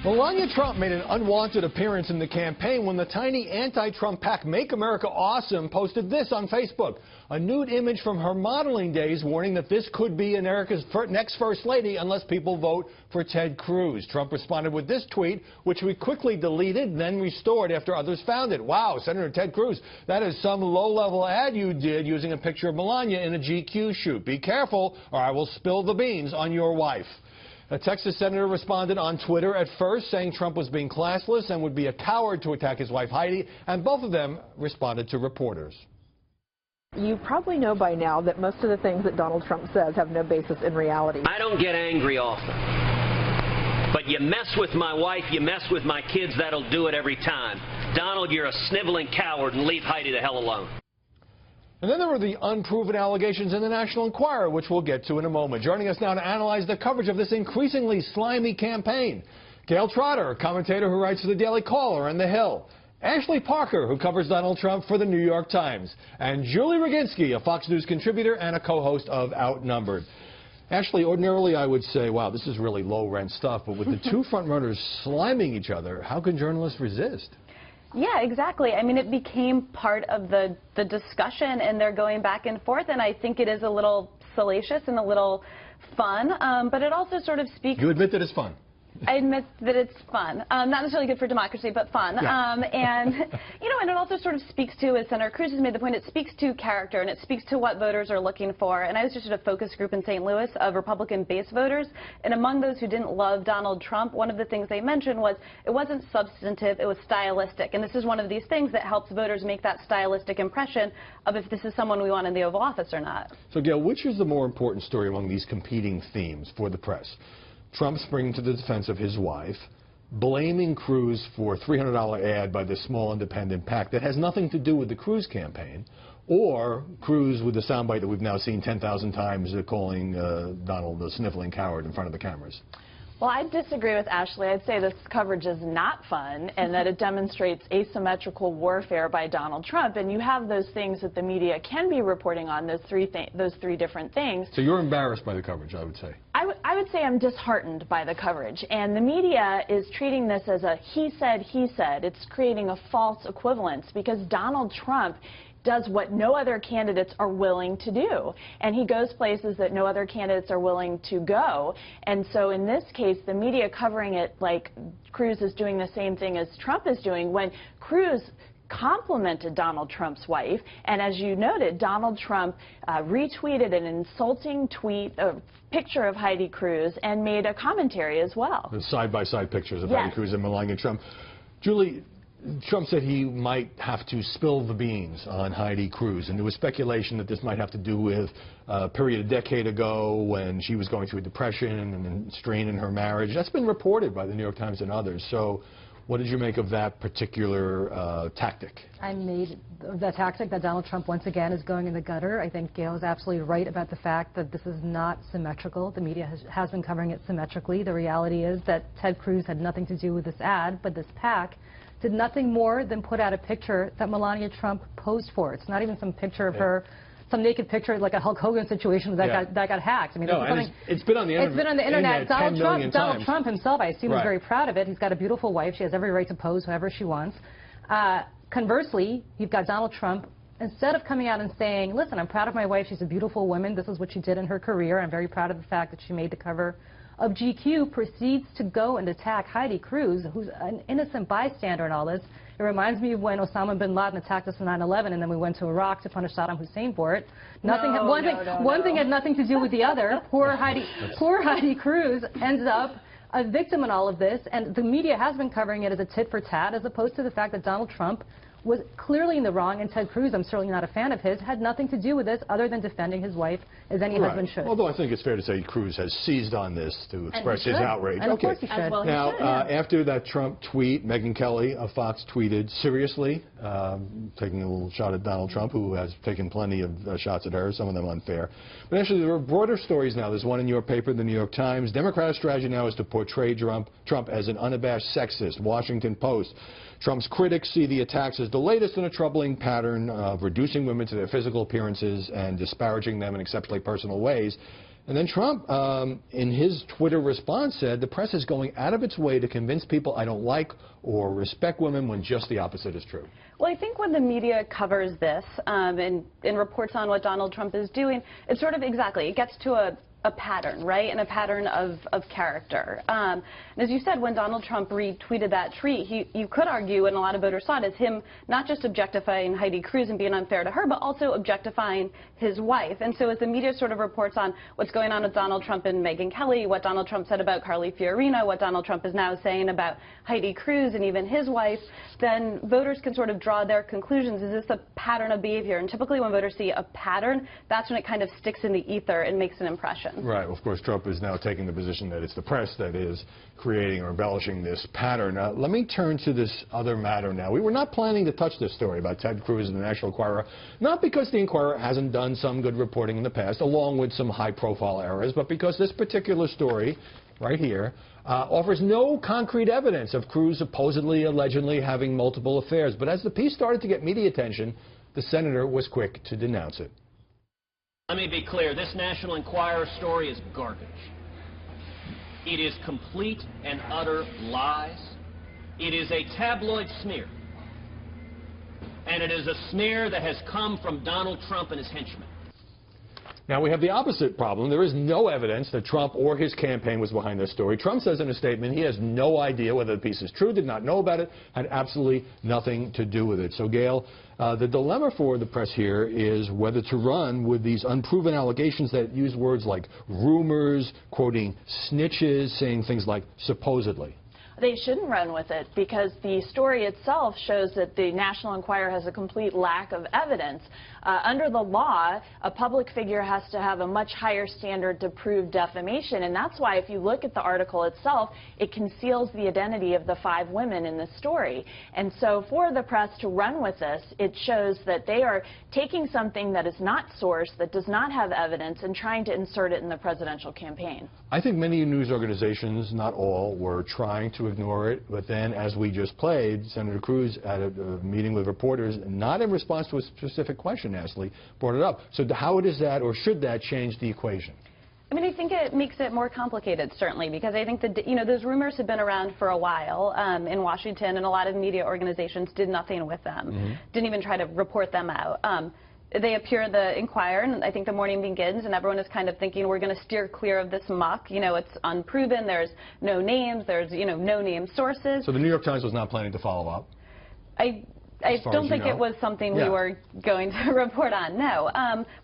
Melania Trump made an unwanted appearance in the campaign when the tiny anti-Trump PAC Make America Awesome posted this on Facebook. A nude image from her modeling days warning that this could be America's next First Lady unless people vote for Ted Cruz. Trump responded with this tweet, which we quickly deleted, then restored after others found it. Wow, Senator Ted Cruz, that is some low-level ad you did using a picture of Melania in a GQ shoot. Be careful or I will spill the beans on your wife. A Texas senator responded on Twitter at first, saying Trump was being classless and would be a coward to attack his wife, Heidi, and both of them responded to reporters. You probably know by now that most of the things that Donald Trump says have no basis in reality. I don't get angry often. But you mess with my wife, you mess with my kids, that'll do it every time. Donald, you're a sniveling coward, and leave Heidi the hell alone. And then there were the unproven allegations in the National Enquirer, which we'll get to in a moment. Joining us now to analyze the coverage of this increasingly slimy campaign, Gail Trotter, a commentator who writes for the Daily Caller and The Hill. Ashley Parker, who covers Donald Trump for the New York Times. And Julie Roginski, a Fox News contributor and a co-host of Outnumbered. Ashley, ordinarily I would say, wow, this is really low-rent stuff. But with the two frontrunners sliming each other, how can journalists resist? Yeah, exactly. I mean, it became part of the discussion, and they're going back and forth, and I think it is a little salacious and a little fun, but it also sort of speaks... You admit that it's fun? I admit that it's fun. Not necessarily good for democracy, but fun. Yeah. And, you know, and it also sort of speaks to, as Senator Cruz has made the point, it speaks to character, and it speaks to what voters are looking for. And I was just at a focus group in St. Louis of Republican-based voters, and among those who didn't love Donald Trump, one of the things they mentioned was it wasn't substantive, it was stylistic. And this is one of these things that helps voters make that stylistic impression of if this is someone we want in the Oval Office or not. So, Gail, which is the more important story among these competing themes for the press? Trump springing to the defense of his wife, blaming Cruz for a $300 ad by this small independent PAC that has nothing to do with the Cruz campaign, or Cruz with the soundbite that we've now seen 10,000 times calling Donald a sniveling coward in front of the cameras. Well, I disagree with Ashley. I'd say this coverage is not fun and that it demonstrates asymmetrical warfare by Donald Trump. And you have those things that the media can be reporting on, those three different things. So you're embarrassed by the coverage, I would say. I would say I'm disheartened by the coverage. And the media is treating this as a he said, he said. It's creating a false equivalence because Donald Trump does what no other candidates are willing to do. And he goes places that no other candidates are willing to go. And so in this case, the media covering it like Cruz is doing the same thing as Trump is doing, when Cruz complimented Donald Trump's wife. And as you noted, Donald Trump retweeted an insulting tweet, a picture of Heidi Cruz, and made a commentary as well. The side-by-side pictures of Heidi Cruz and Melania Trump. Julie, Trump said he might have to spill the beans on Heidi Cruz, and there was speculation that this might have to do with a period a decade ago when she was going through a depression and a strain in her marriage. That's been reported by the New York Times and others. So what did you make of that particular tactic? I made the tactic that Donald Trump once again is going in the gutter. I think Gail is absolutely right about the fact that this is not symmetrical. The media has been covering it symmetrically. The reality is that Ted Cruz had nothing to do with this ad, but this PAC did nothing more than put out a picture that Melania Trump posed for. It's not even some picture of her, some naked picture like a Hulk Hogan situation that got hacked. I mean, no, and it's been on the internet. It's been on the internet. Donald Trump himself, I assume, is very proud of it. He's got a beautiful wife. She has every right to pose whoever she wants. Conversely, you've got Donald Trump, instead of coming out and saying, listen, I'm proud of my wife. She's a beautiful woman. This is what she did in her career. I'm very proud of the fact that she made the cover of GQ, proceeds to go and attack Heidi Cruz, who's an innocent bystander in all this. It reminds me of when Osama bin Laden attacked us in 9/11, and then we went to Iraq to punish Saddam Hussein for it. One thing had nothing to do with the other. Poor Heidi Cruz ends up a victim in all of this, and the media has been covering it as a tit for tat, as opposed to the fact that Donald Trump was clearly in the wrong, and Ted Cruz, I'm certainly not a fan of his, had nothing to do with this other than defending his wife as any husband should. Although I think it's fair to say Cruz has seized on this to express his outrage. And of course he should. Well, now, after that Trump tweet, Megyn Kelly of Fox tweeted seriously, taking a little shot at Donald Trump, who has taken plenty of shots at her, some of them unfair. But actually, there are broader stories now. There's one in your paper, the New York Times. Democratic strategy now is to portray Trump as an unabashed sexist. Washington Post. Trump's critics see the attacks as the latest in a troubling pattern of reducing women to their physical appearances and disparaging them in exceptionally personal ways. And then Trump, in his Twitter response, said the press is going out of its way to convince people I don't like or respect women when just the opposite is true. Well, I think when the media covers this and reports on what Donald Trump is doing, it's sort of it gets to a pattern, right, and a pattern of character. And as you said, when Donald Trump retweeted that tweet, you could argue, and a lot of voters saw it, as him not just objectifying Heidi Cruz and being unfair to her, but also objectifying his wife. And so as the media sort of reports on what's going on with Donald Trump and Megyn Kelly, what Donald Trump said about Carly Fiorina, what Donald Trump is now saying about Heidi Cruz and even his wife, then voters can sort of draw their conclusions. Is this a pattern of behavior? And typically when voters see a pattern, that's when it kind of sticks in the ether and makes an impression. Right. Of course, Trump is now taking the position that it's the press that is creating or embellishing this pattern. Let me turn to this other matter now. We were not planning to touch this story about Ted Cruz and the National Enquirer, not because the Inquirer hasn't done some good reporting in the past, along with some high-profile errors, but because this particular story right here offers no concrete evidence of Cruz supposedly, allegedly having multiple affairs. But as the piece started to get media attention, the senator was quick to denounce it. Let me be clear, this National Enquirer story is garbage. It is complete and utter lies. It is a tabloid smear. And it is a smear that has come from Donald Trump and his henchmen. Now, we have the opposite problem. There is no evidence that Trump or his campaign was behind this story. Trump says in a statement he has no idea whether the piece is true, did not know about it, had absolutely nothing to do with it. So, Gail, the dilemma for the press here is whether to run with these unproven allegations that use words like rumors, quoting snitches, saying things like supposedly. They shouldn't run with it because the story itself shows that the National Enquirer has a complete lack of evidence. Under the law, a public figure has to have a much higher standard to prove defamation, and that's why if you look at the article itself, it conceals the identity of the 5 women in the story. And so for the press to run with this, it shows that they are taking something that is not sourced, that does not have evidence, and trying to insert it in the presidential campaign. I think many news organizations, not all, were trying to ignore it, but then, as we just played, Senator Cruz at a meeting with reporters, not in response to a specific question, Ashley, brought it up. So how does that, or should that, change the equation? I mean, I think it makes it more complicated, certainly, because I think that, those rumors have been around for a while in Washington, and a lot of media organizations did nothing with them, didn't even try to report them out. They appear in the Inquirer, and I think the morning begins, and everyone is kind of thinking we're going to steer clear of this muck. It's unproven. There's no names. There's, no name sources. So the New York Times was not planning to follow up? I don't think it was something we were going to report on, no.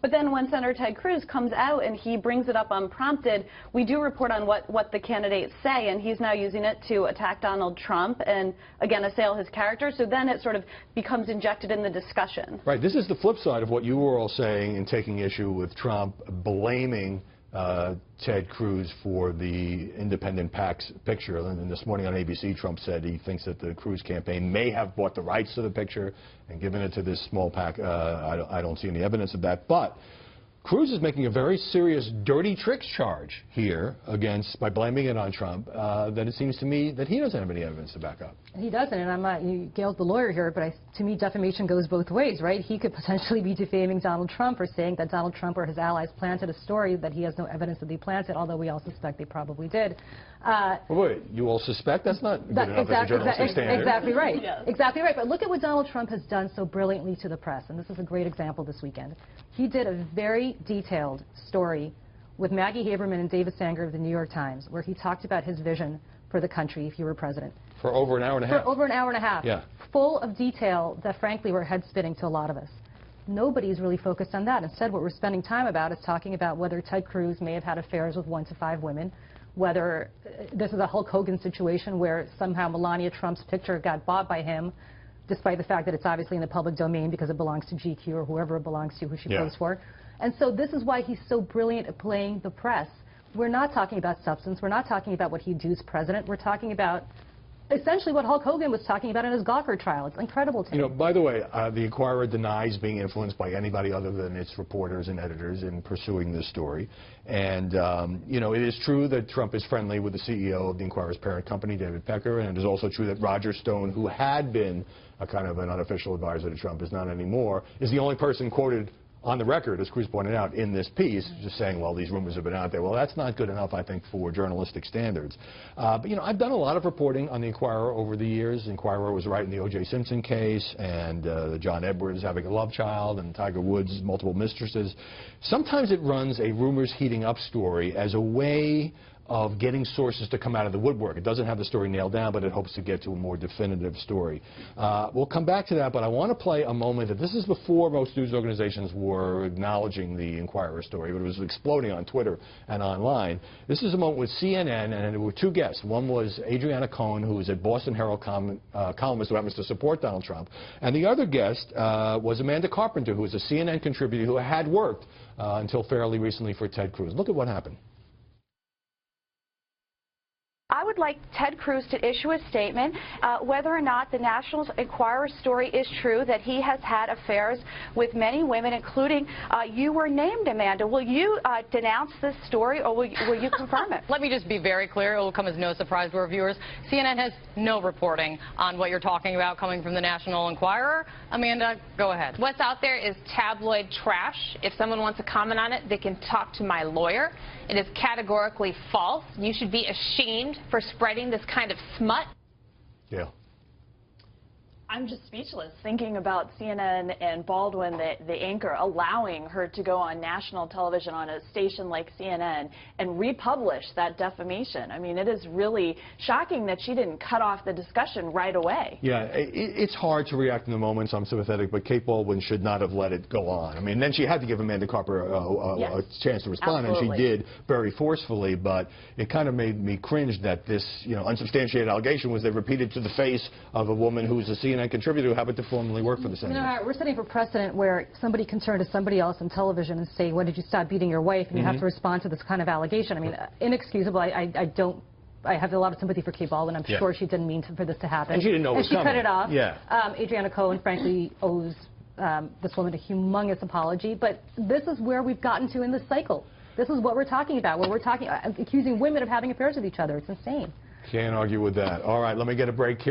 But then when Senator Ted Cruz comes out and he brings it up unprompted, we do report on what the candidates say, and he's now using it to attack Donald Trump and, again, assail his character. So then it sort of becomes injected in the discussion. Right. This is the flip side of what you were all saying and taking issue with Trump blaming Ted Cruz for the independent PAC's picture. And this morning on ABC, Trump said he thinks that the Cruz campaign may have bought the rights to the picture and given it to this small PAC. I don't see any evidence of that. But Cruz is making a very serious dirty tricks charge here by blaming it on Trump, that it seems to me that he doesn't have any evidence to back up. He doesn't, and I'm not, Gail's the lawyer here, but to me defamation goes both ways, right? He could potentially be defaming Donald Trump or saying that Donald Trump or his allies planted a story that he has no evidence that they planted, although we all suspect they probably did. Wait, you all suspect? That's not good enough as a journalistic standard. Exactly right. Exactly right. But look at what Donald Trump has done so brilliantly to the press, and this is a great example this weekend. He did a very detailed story with Maggie Haberman and David Sanger of the New York Times, where he talked about his vision for the country if he were president. For over an hour and a half. For over an hour and a half. Yeah. Full of detail that, frankly, were head-spinning to a lot of us. Nobody's really focused on that. Instead, what we're spending time about is talking about whether Ted Cruz may have had affairs with 1 to 5 women, whether this is a Hulk Hogan situation where somehow Melania Trump's picture got bought by him, despite the fact that it's obviously in the public domain because it belongs to GQ or whoever it belongs to, who she posed for. And so this is why he's so brilliant at playing the press. We're not talking about substance. We're not talking about what he do as president. We're talking about essentially what Hulk Hogan was talking about in his Gawker trial. It's incredible to me. By the way, the Inquirer denies being influenced by anybody other than its reporters and editors in pursuing this story. And, it is true that Trump is friendly with the CEO of the Inquirer's parent company, David Pecker, and it is also true that Roger Stone, who had been a kind of an unofficial advisor to Trump, is not anymore, is the only person quoted on the record, as Cruz pointed out in this piece, just saying, well, these rumors have been out there. Well, that's not good enough, I think, for journalistic standards. But, you know, I've done a lot of reporting on the Inquirer over the years. Inquirer was right in the O.J. Simpson case, and John Edwards having a love child, and Tiger Woods' multiple mistresses. Sometimes it runs a rumors heating up story as a way of getting sources to come out of the woodwork. It doesn't have the story nailed down, but it hopes to get to a more definitive story. We'll come back to that, but I want to play a moment that this is before most news organizations were acknowledging the Inquirer story, but it was exploding on Twitter and online. This is a moment with CNN, and there were two guests. One was Adriana Cohn, who is a Boston Herald columnist who happens to support Donald Trump, and the other guest was Amanda Carpenter, who was a CNN contributor who had worked until fairly recently for Ted Cruz. Look at what happened. I would like Ted Cruz to issue a statement whether or not the National Enquirer story is true, that he has had affairs with many women, including you were named, Amanda. Will you denounce this story, or will you confirm it? Let me just be very clear. It will come as no surprise to our viewers. CNN has no reporting on what you're talking about coming from the National Enquirer. Amanda, go ahead. What's out there is tabloid trash. If someone wants to comment on it, they can talk to my lawyer. It is categorically false. You should be ashamed for spreading this kind of smut. Yeah. I'm just speechless thinking about CNN and Baldwin, the anchor, allowing her to go on national television on a station like CNN and republish that defamation. I mean, it is really shocking that she didn't cut off the discussion right away. Yeah, it's hard to react in the moment, so I'm sympathetic, but Kate Baldwin should not have let it go on. I mean, then she had to give Amanda Carpenter a chance to respond, absolutely. And she did very forcefully, but it kind of made me cringe that this, you know, unsubstantiated allegation was they repeated to the face of a woman who's a CNN contributor who happened to formerly work for the Senate. You know, we're setting for precedent where somebody can turn to somebody else on television and say, when did you stop beating your wife? And you have to respond to this kind of allegation. I mean, inexcusable. I have a lot of sympathy for Kate Baldwin. I'm sure she didn't mean for this to happen. And she didn't know it was coming. And she cut it off. Yeah. Adriana Cohn, frankly, owes this woman a humongous apology. But this is where we've gotten to in this cycle. This is what we're talking about, where we're talking accusing women of having affairs with each other. It's insane. Can't argue with that. All right, let me get a break here.